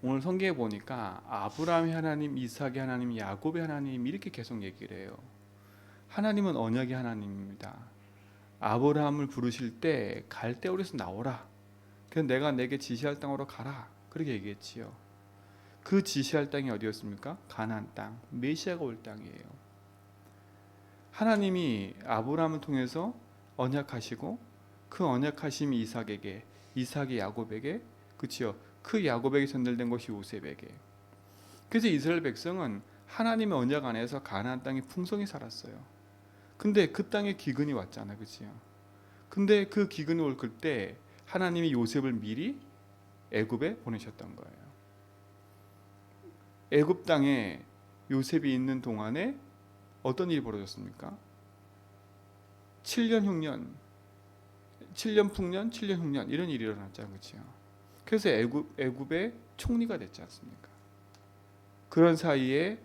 오늘 성경에 보니까 아브라함의 하나님, 이삭의 하나님, 야곱의 하나님 이렇게 계속 얘기를 해요. 하나님은 언약의 하나님입니다. 아브라함을 부르실 때 갈대우리에서 나오라. 그래서 내가 내게 지시할 땅으로 가라. 그렇게 얘기했지요. 그 지시할 땅이 어디였습니까? 가나안 땅, 메시아가 올 땅이에요. 하나님이 아브라함을 통해서 언약하시고 그 언약하심이 이삭에게, 이삭이 야곱에게, 그치요? 그 야곱에게 전달된 것이 요셉에게. 그래서 이스라엘 백성은 하나님의 언약 안에서 가나안 땅에 풍성히 살았어요. 근데 그 땅에 기근이 왔잖아, 그치요? 근데 그 기근이 올 때 하나님이 요셉을 미리 애굽에 보내셨던 거예요. 애굽 땅에 요셉이 있는 동안에 어떤 일이 벌어졌습니까? 7년 흉년, 7년 풍년, 7년 흉년 이런 일이 일어났잖아요, 그렇죠? 그래서 애굽의 총리가 됐지 않습니까? 그런 사이에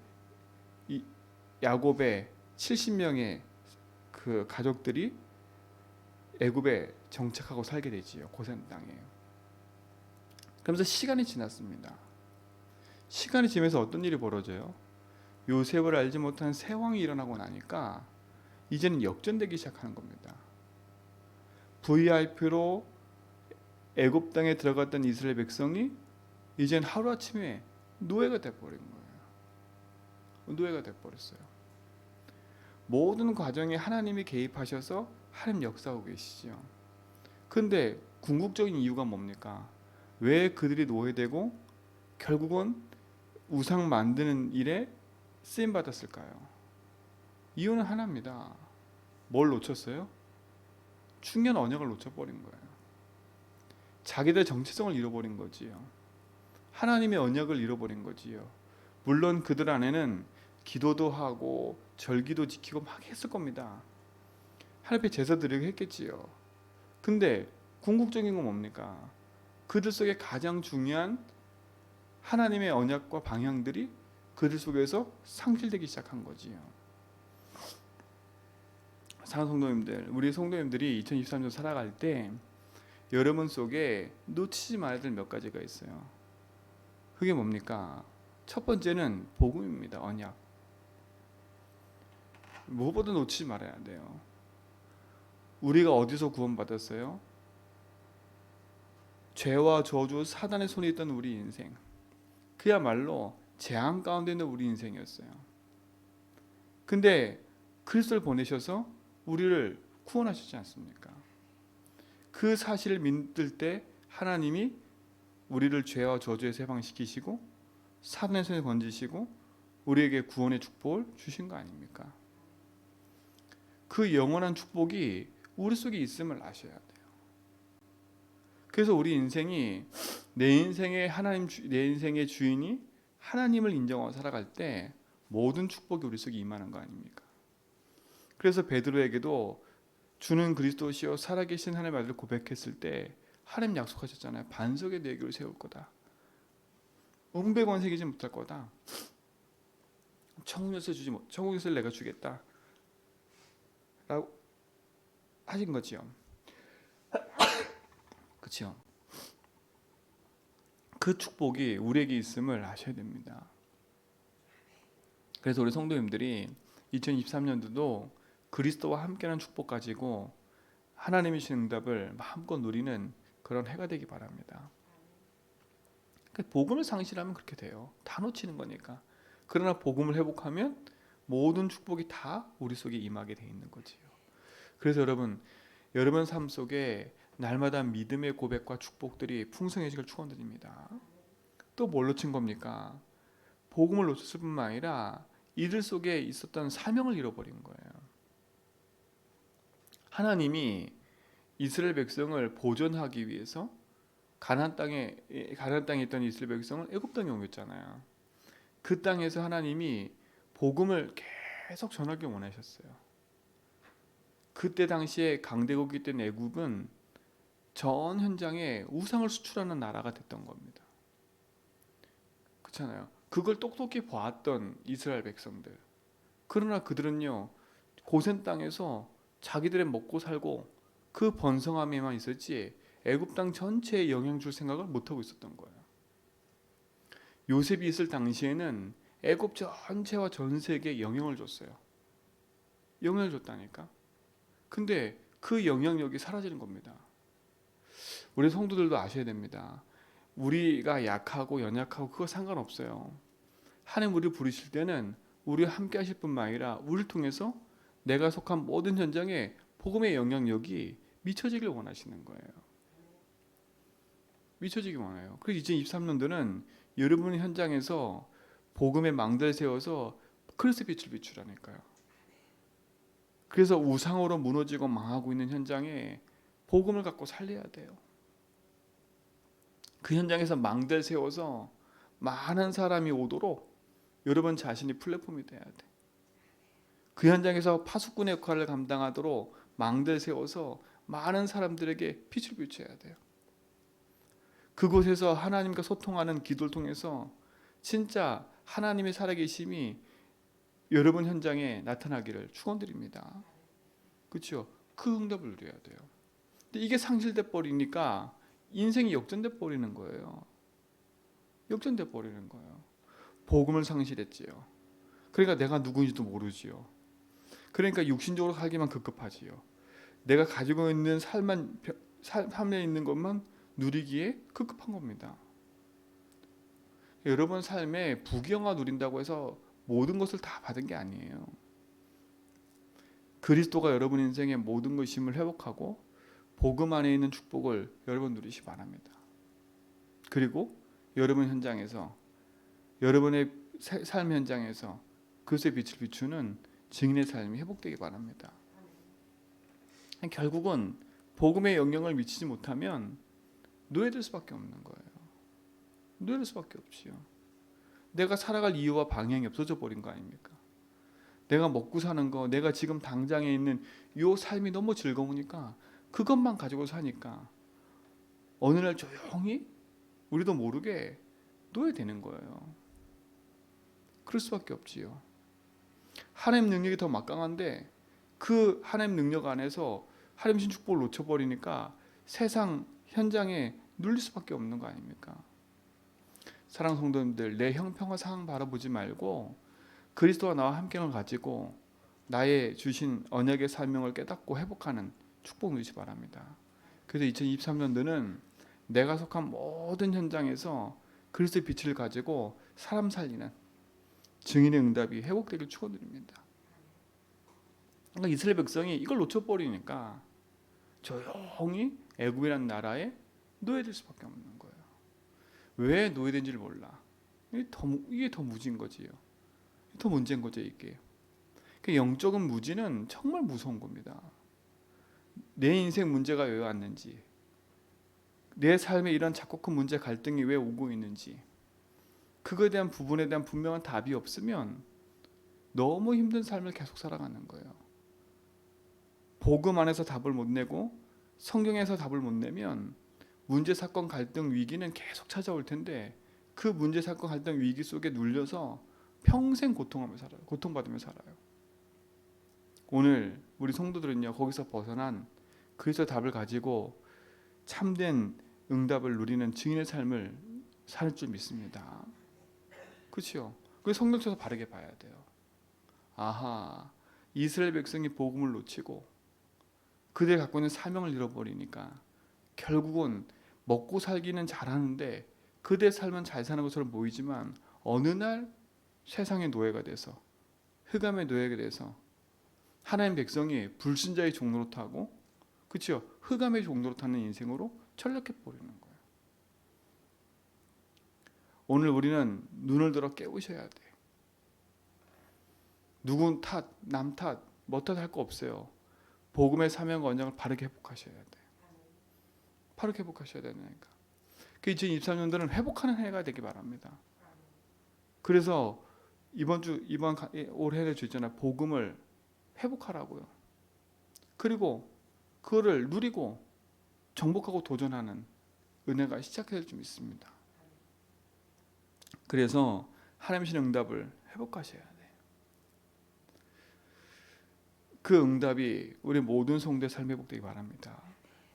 야곱의 70명의 그 가족들이 애굽에 정착하고 살게 되지요. 고센 땅에요. 그러면서 시간이 지났습니다. 시간이 지나면서 어떤 일이 벌어져요? 요셉을 알지 못한 새 왕이 일어나고 나니까 이제는 역전되기 시작하는 겁니다. VIP로 애굽 땅에 들어갔던 이스라엘 백성이 이젠 하루아침에 노예가 돼버린 거예요. 노예가 돼버렸어요. 모든 과정에 하나님이 개입하셔서 하나님 역사하고 계시죠. 그런데 궁극적인 이유가 뭡니까? 왜 그들이 노예되고 결국은 우상 만드는 일에 쓰임 받았을까요? 이유는 하나입니다. 뭘 놓쳤어요? 중요한 언약을 놓쳐버린 거예요. 자기들의 정체성을 잃어버린 거지요. 하나님의 언약을 잃어버린 거지요. 물론 그들 안에는 기도도 하고 절기도 지키고 막 했을 겁니다. 하나님 앞에 제사 드리고 했겠지요. 근데 궁극적인 건 뭡니까? 그들 속에 가장 중요한 하나님의 언약과 방향들이 그들 속에서 상실되기 시작한 거지요. 사랑하는 성도님들, 우리 성도님들이 2023년 살아갈 때 여러분 속에 놓치지 말아야 될 몇 가지가 있어요. 그게 뭡니까? 첫 번째는 복음입니다. 언약. 무엇보다 놓치지 말아야 돼요. 우리가 어디서 구원받았어요? 죄와 저주, 사단의 손에 있던 우리 인생. 그야말로 재앙 가운데 있는 우리 인생이었어요. 근데 그리스도를 보내셔서 우리를 구원하셨지 않습니까? 그 사실을 믿을 때 하나님이 우리를 죄와 저주에서 해방시키시고 사단의 손에 건지시고 우리에게 구원의 축복을 주신 거 아닙니까? 그 영원한 축복이 우리 속에 있음을 아셔야 돼요. 그래서 우리 인생이 내 인생의 주인이 하나님을 인정하고 살아갈 때 모든 축복이 우리 속에 임하는 거 아닙니까? 그래서 베드로에게도 주는 그리스도시요 살아계신 하나님의 아들을 고백했을 때 하나님 약속하셨잖아요. 반석에 내 교를 세울 거다. 은백원 새기지 못할 거다. 천국에서 내가 주겠다. 라고 하신 거지요. 그렇죠? 그 축복이 우리에게 있음을 아셔야 됩니다. 그래서 우리 성도님들이 2023년도도 그리스도와 함께하는 축복 가지고 하나님이 주신 응답을 마음껏 누리는 그런 해가 되기 바랍니다. 복음을 상실하면 그렇게 돼요. 다 놓치는 거니까. 그러나 복음을 회복하면 모든 축복이 다 우리 속에 임하게 돼 있는 거지요. 그래서 여러분 삶 속에 날마다 믿음의 고백과 축복들이 풍성해지길 축원드립니다. 또 뭘 놓친 겁니까? 복음을 놓쳤을 뿐만 아니라 이들 속에 있었던 사명을 잃어버린 거예요. 하나님이 이스라엘 백성을 보존하기 위해서 가나안 땅에 있던 이스라엘 백성을 애굽 땅에 옮겼잖아요. 그 땅에서 하나님이 복음을 계속 전하기 원하셨어요. 그때 당시에 강대국이 된 애굽은 전 현장에 우상을 수출하는 나라가 됐던 겁니다. 그렇잖아요. 그걸 똑똑히 보았던 이스라엘 백성들. 그러나 그들은요 고센 땅에서 자기들의 먹고 살고 그 번성함에만 있었지 애굽 땅 전체에 영향 줄 생각을 못 하고 있었던 거예요. 요셉이 있을 당시에는 애굽 전체와 전 세계에 영향을 줬어요. 영향을 줬다니까. 근데 그 영향력이 사라지는 겁니다. 우리 성도들도 아셔야 됩니다. 우리가 약하고 연약하고 그거 상관없어요. 하나님 우리를 부르실 때는 우리와 함께 하실 뿐만 아니라 우리를 통해서 내가 속한 모든 현장에 복음의 영향력이 미쳐지길 원하시는 거예요. 미쳐지길 원해요. 그래서 2023년도는 여러분의 현장에서 복음의 망대를 세워서 그리스도의 빛을 비추라니까요. 그래서 우상으로 무너지고 망하고 있는 현장에 복음을 갖고 살려야 돼요. 그 현장에서 망대를 세워서 많은 사람이 오도록 여러분 자신이 플랫폼이 돼야 돼. 그 현장에서 파수꾼의 역할을 감당하도록 망대를 세워서 많은 사람들에게 빛을 비춰야 돼요. 그곳에서 하나님과 소통하는 기도를 통해서 진짜 하나님의 살아계심이 여러분 현장에 나타나기를 축원드립니다. 그렇죠? 그 응답을 누려야 돼요. 근데 이게 상실돼 버리니까 인생이 역전돼 버리는 거예요. 역전돼 버리는 거예요. 복음을 상실했지요. 그러니까 내가 누구인지도 모르지요. 그러니까 육신적으로 살기만 급급하지요. 내가 가지고 있는 삶에 있는 것만 누리기에 급급한 겁니다. 여러분 삶에 부귀영화 누린다고 해서 모든 것을 다 받은 게 아니에요. 그리스도가 여러분 인생의 모든 것임을 회복하고 복음 안에 있는 축복을 여러분 누리시 바랍니다. 그리고 여러분 현장에서 여러분의 삶 현장에서 그리스도의 빛을 비추는 증인의 삶이 회복되기 바랍니다. 결국은 복음의 영향을 미치지 못하면 노예될 수밖에 없는 거예요. 노예될 수밖에 없지요. 내가 살아갈 이유와 방향이 없어져 버린 거 아닙니까? 내가 먹고 사는 거, 내가 지금 당장에 있는 이 삶이 너무 즐거우니까 그것만 가지고 사니까 어느 날 조용히 우리도 모르게 노예되는 거예요. 그럴 수밖에 없지요. 하나님 능력이 더 막강한데 그 하나님 능력 안에서 하나님 신 축복을 놓쳐버리니까 세상 현장에 눌릴 수밖에 없는 거 아닙니까? 사랑하는 성도님들, 내 형편과 상황 바라보지 말고 그리스도와 나와 함께를 가지고 나의 주신 언약의 사명을 깨닫고 회복하는 축복 누리시 바랍니다. 그래서 2023년도는 내가 속한 모든 현장에서 그리스도의 빛을 가지고 사람 살리는 증인의 응답이 회복되길 축원드립니다. 그러니까 이스라엘 백성이 이걸 놓쳐버리니까 조용히 애굽이라는 나라에 노예될 수밖에 없는 거예요. 왜 노예된지를 몰라. 이게 더 무지인 거지요. 더 문제인 거죠 이게. 그러니까 영적인 무지는 정말 무서운 겁니다. 내 인생 문제가 왜 왔는지, 내 삶에 이런 작고 큰 문제 갈등이 왜 오고 있는지, 그거에 대한 부분에 대한 분명한 답이 없으면 너무 힘든 삶을 계속 살아가는 거예요. 복음 안에서 답을 못 내고 성경에서 답을 못 내면 문제, 사건, 갈등, 위기는 계속 찾아올 텐데 그 문제, 사건, 갈등, 위기 속에 눌려서 평생 고통받으며 살아요. 오늘 우리 성도들은요, 거기서 벗어난 그리스도의 답을 가지고 참된 응답을 누리는 증인의 삶을 살 줄 믿습니다. 그렇죠? 그 성경에서 바르게 봐야 돼요. 아하, 이스라엘 백성이 복음을 놓치고 그들이 갖고 있는 사명을 잃어버리니까 결국은 먹고 살기는 잘하는데 그들의 삶은 잘 사는 것처럼 보이지만 어느 날 세상의 노예가 돼서, 흑암의 노예가 돼서 하나님 백성이 불신자의 종로로 타고, 그렇죠? 흑암의 종로로 타는 인생으로 전락해 버리는 거예요. 오늘 우리는 눈을 들어 깨우셔야 돼. 누군 탓, 남 탓, 뭐 탓할 거 없어요. 복음의 사명과 언약을 바르게 회복하셔야 돼. 바르게 회복하셔야 되니까. 그 2023년도는 회복하는 해가 되기 바랍니다. 그래서 이번 올해를 주잖아요. 복음을 회복하라고요. 그리고 그거를 누리고 정복하고 도전하는 은혜가 시작될 줄 믿습니다. 그래서 하나님의 응답을 회복하셔야 돼요. 그 응답이 우리 모든 성도의 삶에 회복되기 바랍니다.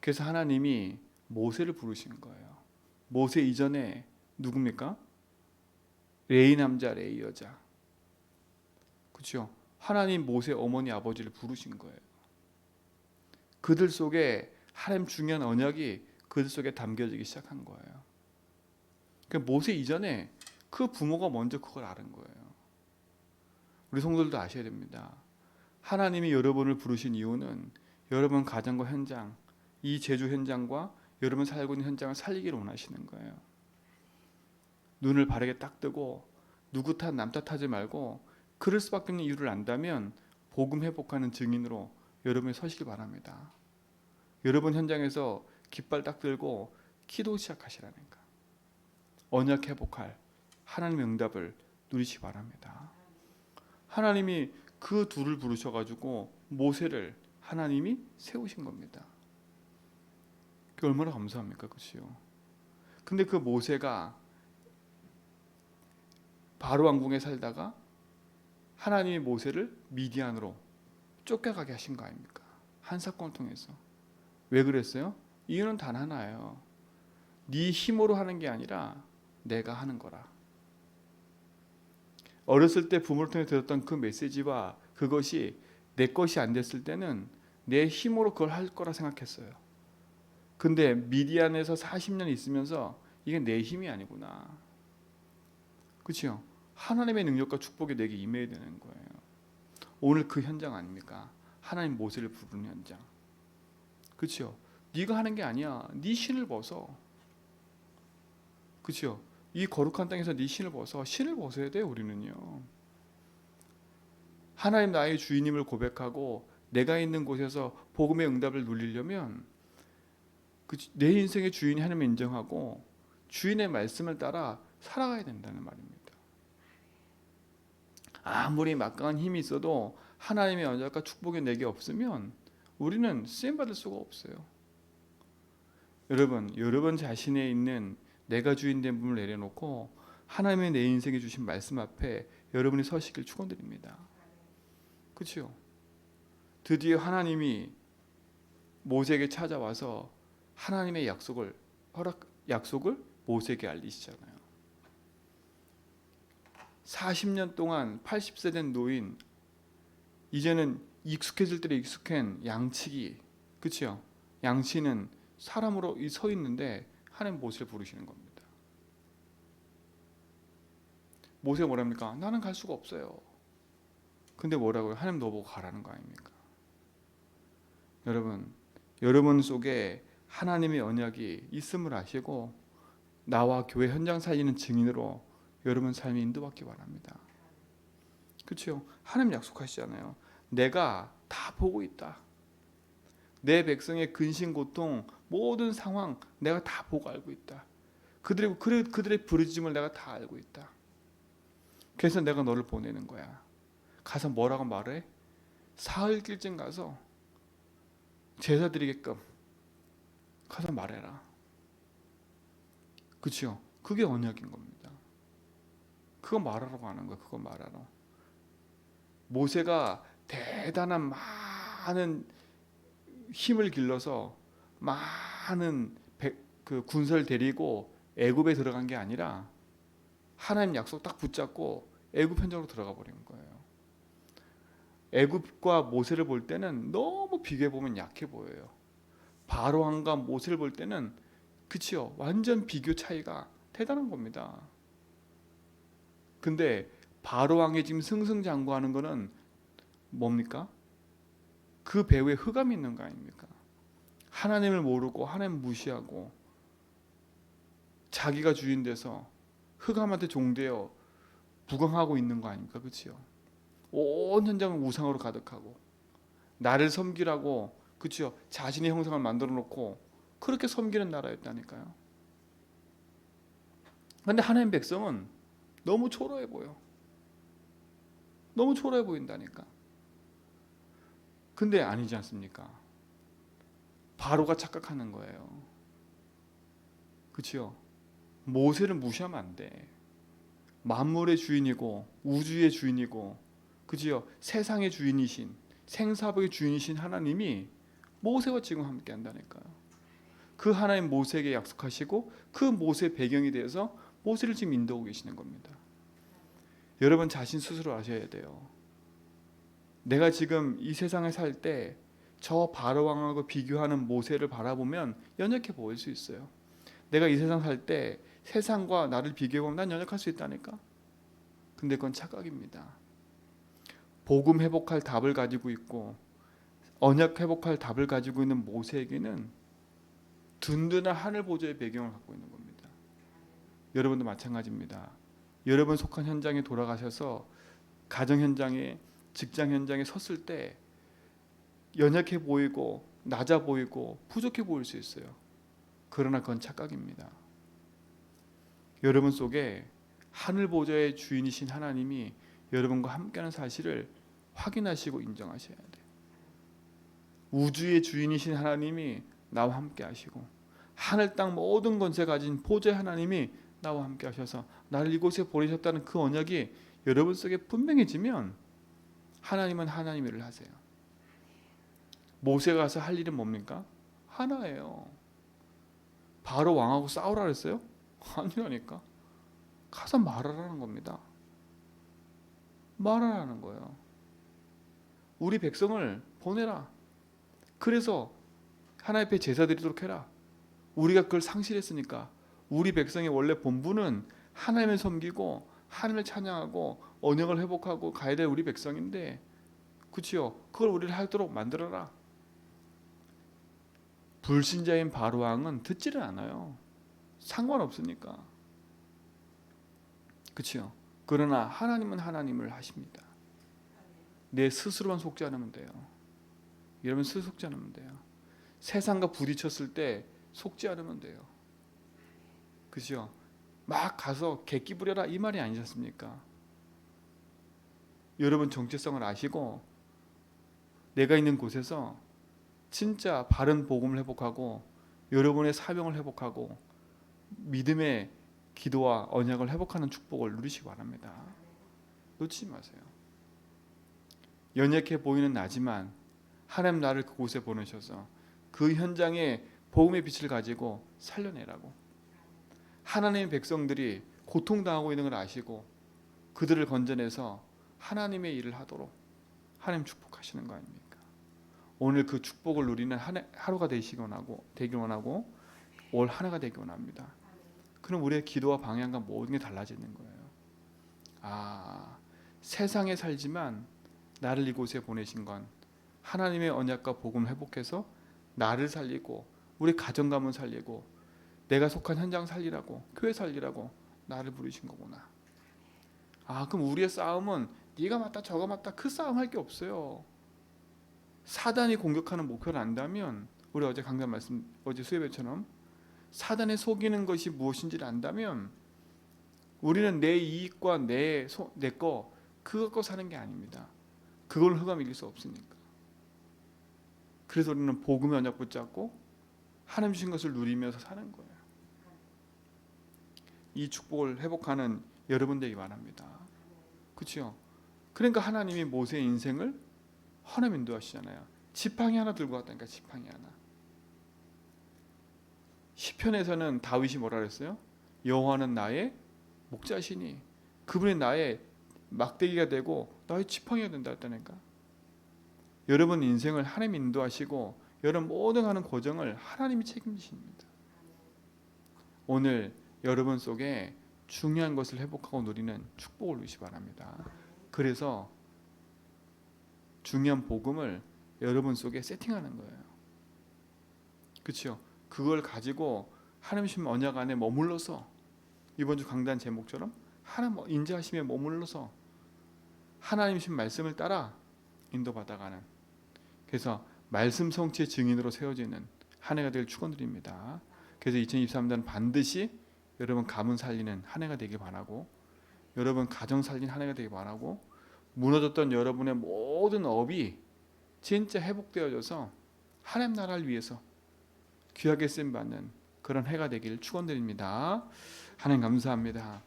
그래서 하나님이 모세를 부르신 거예요. 모세 이전에 누굽니까? 레위 남자, 레위 여자. 그렇죠? 하나님 모세 어머니 아버지를 부르신 거예요. 그들 속에 하나님 중요한 언약이 그들 속에 담겨지기 시작한 거예요. 그러니까 모세 이전에 그 부모가 먼저 그걸 아는 거예요. 우리 성도들도 아셔야 됩니다. 하나님이 여러분을 부르신 이유는 여러분 가정과 현장, 이 제주 현장과 여러분 살고 있는 현장을 살리기를 원하시는 거예요. 눈을 바르게 딱 뜨고 누구 탓 남 탓하지 말고 그럴 수밖에 없는 이유를 안다면 복음 회복하는 증인으로 여러분이 서시기 바랍니다. 여러분 현장에서 깃발 딱 들고 기도 시작하시라니까. 언약 회복할 하나님의 응답을 누리시기 바랍니다. 하나님이 그 둘을 부르셔가지고 모세를 하나님이 세우신 겁니다. 그게 얼마나 감사합니까, 그렇죠? 근데 그 모세가 바로 왕궁에 살다가 하나님이 모세를 미디안으로 쫓겨가게 하신 거 아닙니까? 한 사건을 통해서. 왜 그랬어요? 이유는 단 하나예요. 네 힘으로 하는 게 아니라 내가 하는 거라. 어렸을 때 부모를 통해 들었던 그 메시지와 그것이 내 것이 안 됐을 때는 내 힘으로 그걸 할 거라 생각했어요. 근데 미디안에서 40년 있으면서 이게 내 힘이 아니구나. 그렇죠? 하나님의 능력과 축복이 내게 임해야 되는 거예요. 오늘 그 현장 아닙니까? 하나님 모세를 부르는 현장. 그렇죠? 네가 하는 게 아니야. 네 신을 벗어. 그렇죠? 이 거룩한 땅에서 네 신을 벗어. 신을 벗어야 돼요, 우리는요. 하나님 나의 주인임을 고백하고 내가 있는 곳에서 복음의 응답을 누리려면 내 인생의 주인이 하나님을 인정하고 주인의 말씀을 따라 살아가야 된다는 말입니다. 아무리 막강한 힘이 있어도 하나님의 언약과 축복이 내게 없으면 우리는 쓰임받을 수가 없어요. 여러분 자신에 있는 내가 주인된 부분을 내려놓고 하나님의 내 인생에 주신 말씀 앞에 여러분이 서시길 축원드립니다. 그렇죠? 드디어 하나님이 모세에게 찾아와서 하나님의 약속을 모세에게 알리시잖아요. 40년 동안 80세 된 노인, 이제는 익숙해질 때에 익숙한 양치기, 그렇죠? 양치는 사람으로 서 있는데 하나님 모세를 부르시는 겁니다. 모세가 뭐랍니까? 나는 갈 수가 없어요. 근데 뭐라고요? 하나님 너 보고 가라는 거 아닙니까? 여러분 속에 하나님의 언약이 있음을 아시고 나와 교회 현장 살리는 증인으로 여러분 삶이 인도받기 바랍니다. 그렇죠? 하나님 약속하시잖아요. 내가 다 보고 있다. 내 백성의 근심, 고통, 모든 상황 내가 다 보고 알고 있다. 그들의 부르짖음을 내가 다 알고 있다. 그래서 내가 너를 보내는 거야. 가서 뭐라고 말해? 사흘 길쯤 가서 제사 드리게끔 가서 말해라. 그렇죠? 그게 언약인 겁니다. 그거 말하라고 하는 거야. 그거 말하러. 모세가 대단한 많은 힘을 길러서 많은 그 군사를 데리고 애굽에 들어간 게 아니라 하나님 약속 딱 붙잡고 애굽 현장으로 들어가 버린 거예요. 애굽과 모세를 볼 때는 너무 비교해 보면 약해 보여요. 바로 왕과 모세를 볼 때는 그치요, 완전 비교 차이가 대단한 겁니다. 근데 바로 왕이 지금 승승장구하는 거는 뭡니까? 그 배후에 흑암이 있는 거 아닙니까? 하나님을 모르고 하나님 무시하고 자기가 주인 돼서 흑암한테 종되어 부강하고 있는 거 아닙니까? 그치요? 온 현장은 우상으로 가득하고 나를 섬기라고, 그치요? 자신의 형상을 만들어 놓고 그렇게 섬기는 나라였다니까요. 근데 하나님 백성은 너무 초라해 보여. 너무 초라해 보인다니까. 근데 아니지 않습니까? 바로가 착각하는 거예요. 그치요? 모세를 무시하면 안 돼. 만물의 주인이고 우주의 주인이고, 그치요? 세상의 주인이신, 생사복의 주인이신 하나님이 모세와 지금 함께 한다니까요. 그 하나님 모세에게 약속하시고 그 모세의 배경에 대해서 모세를 지금 인도하고 계시는 겁니다. 여러분 자신 스스로 아셔야 돼요. 내가 지금 이 세상에 살 때 저 바로 왕하고 비교하는 모세를 바라보면 연약해 보일 수 있어요. 내가 이 세상 살 때 세상과 나를 비교해보면 난 연약할 수 있다니까. 근데 그건 착각입니다. 복음 회복할 답을 가지고 있고 언약 회복할 답을 가지고 있는 모세에게는 든든한 하늘 보좌의 배경을 갖고 있는 겁니다. 여러분도 마찬가지입니다. 여러분 속한 현장에 돌아가셔서 가정 현장에, 직장 현장에 섰을 때 연약해 보이고 낮아 보이고 부족해 보일 수 있어요. 그러나 그건 착각입니다. 여러분 속에 하늘 보좌의 주인이신 하나님이 여러분과 함께하는 사실을 확인하시고 인정하셔야 돼요. 우주의 주인이신 하나님이 나와 함께 하시고 하늘 땅 모든 권세 가진 보좌의 하나님이 나와 함께 하셔서 나를 이곳에 보내셨다는 그 언약이 여러분 속에 분명해지면 하나님은 하나님 일을 하세요. 모세가 가서 할 일은 뭡니까? 하나예요. 바로 왕하고 싸우라 그랬어요? 아니라니까. 가서 말하라는 겁니다. 말하라는 거예요. 우리 백성을 보내라. 그래서 하나님 앞에 제사 드리도록 해라. 우리가 그걸 상실했으니까. 우리 백성의 원래 본분은 하나님을 섬기고 하나님을 찬양하고 언약을 회복하고 가야 될 우리 백성인데, 그치요? 그걸 우리를 하도록 만들어라. 불신자인 바로왕은 듣지를 않아요. 상관없으니까. 그치요? 그러나 하나님은 하나님을 하십니다. 내 스스로만 속지 않으면 돼요. 여러분 스스로 속지 않으면 돼요. 세상과 부딪혔을 때 속지 않으면 돼요. 그죠? 막 가서 객기 부려라 이 말이 아니지 않습니까? 여러분 정체성을 아시고 내가 있는 곳에서 진짜 바른 복음을 회복하고 여러분의 사명을 회복하고 믿음의 기도와 언약을 회복하는 축복을 누리시기 바랍니다. 놓치지 마세요. 연약해 보이는 나지만 하나님 나를 그곳에 보내셔서 그 현장에 복음의 빛을 가지고 살려내라고. 하나님의 백성들이 고통당하고 있는 걸 아시고 그들을 건져내서 하나님의 일을 하도록 하나님 축복하시는 거 아닙니까? 오늘 그 축복을 누리는 하루가 되길 원하고 올 한 해가 되길 원합니다. 그럼 우리의 기도와 방향과 모든 게 달라지는 거예요. 세상에 살지만 나를 이곳에 보내신 건 하나님의 언약과 복음을 회복해서 나를 살리고 우리 가정 가문 살리고 내가 속한 현장 살리라고, 교회 살리라고 나를 부르신 거구나. 그럼 우리의 싸움은 네가 맞다 저가 맞다 그 싸움 할 게 없어요. 사단이 공격하는 목표를 안다면, 우리 어제 강단 말씀, 어제 수요배처럼 사단이 속이는 것이 무엇인지를 안다면 우리는 내 이익과 내 거 그거 갖고 사는 게 아닙니다. 그걸 흑암 이길 수 없으니까. 그래서 우리는 복음의 언약 붙잡고 하나님 주신 것을 누리면서 사는 거예요. 이 축복을 회복하는 여러분 되기 바랍니다. 그렇죠? 그러니까 하나님이 모세의 인생을 하나님 인도하시잖아요. 지팡이 하나 들고 왔다니까. 지팡이 하나. 시편에서는 다윗이 뭐라 그랬어요? 여호와는 나의 목자시니 그분이 나의 막대기가 되고 나의 지팡이가 된다 했다니까. 여러분 인생을 하나님 인도하시고 여러분 모든 하는 과정을 하나님이 책임지십니다. 오늘 여러분 속에 중요한 것을 회복하고 누리는 축복을 누리시 바랍니다. 그래서 중요한 복음을 여러분 속에 세팅하는 거예요. 그렇죠? 그걸 가지고 하나님 주신 언약 안에 머물러서 이번 주 강단 제목처럼 하나님 인자하심에 머물러서 하나님 주신 말씀을 따라 인도받아가는, 그래서 말씀 성취의 증인으로 세워지는 한 해가 되길 축원드립니다. 그래서 2023년은 반드시 여러분 가문 살리는 한 해가 되길 바라고, 여러분 가정 살리는 한 해가 되길 바라고, 무너졌던 여러분의 모든 업이 진짜 회복되어져서 하나님 나라를 위해서 귀하게 쓰임받는 그런 해가 되길 축원드립니다. 하나님 감사합니다.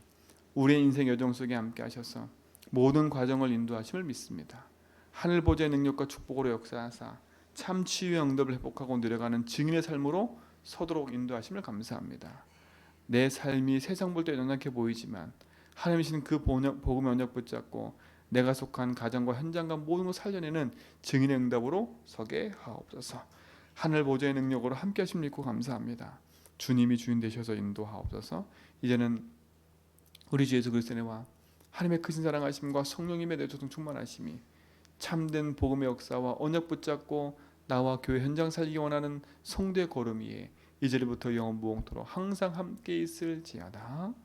우리의 인생 여정 속에 함께 하셔서 모든 과정을 인도하심을 믿습니다. 하늘 보좌의 능력과 축복으로 역사하사 참 치유의 응답을 회복하고 누려가는 증인의 삶으로 서도록 인도하심을 감사합니다. 내 삶이 세상 볼 때 연약해 보이지만 하나님이신 그 복음의 언약 붙잡고 내가 속한 가정과 현장과 모든 걸 살려내는 증인의 응답으로 서게 하옵소서. 하늘 보좌의 능력으로 함께 하심 믿고 감사합니다. 주님이 주인 되셔서 인도하옵소서. 이제는 우리 주 예수 그리스도의 은혜와 하나님의 크신 사랑하심과 성령님의 내조성 충만하심이 참된 복음의 역사와 언약 붙잡고 나와 교회 현장 살기 원하는 성도의 걸음 위에 이제부터 영원 무궁토록 항상 함께 있을지어다.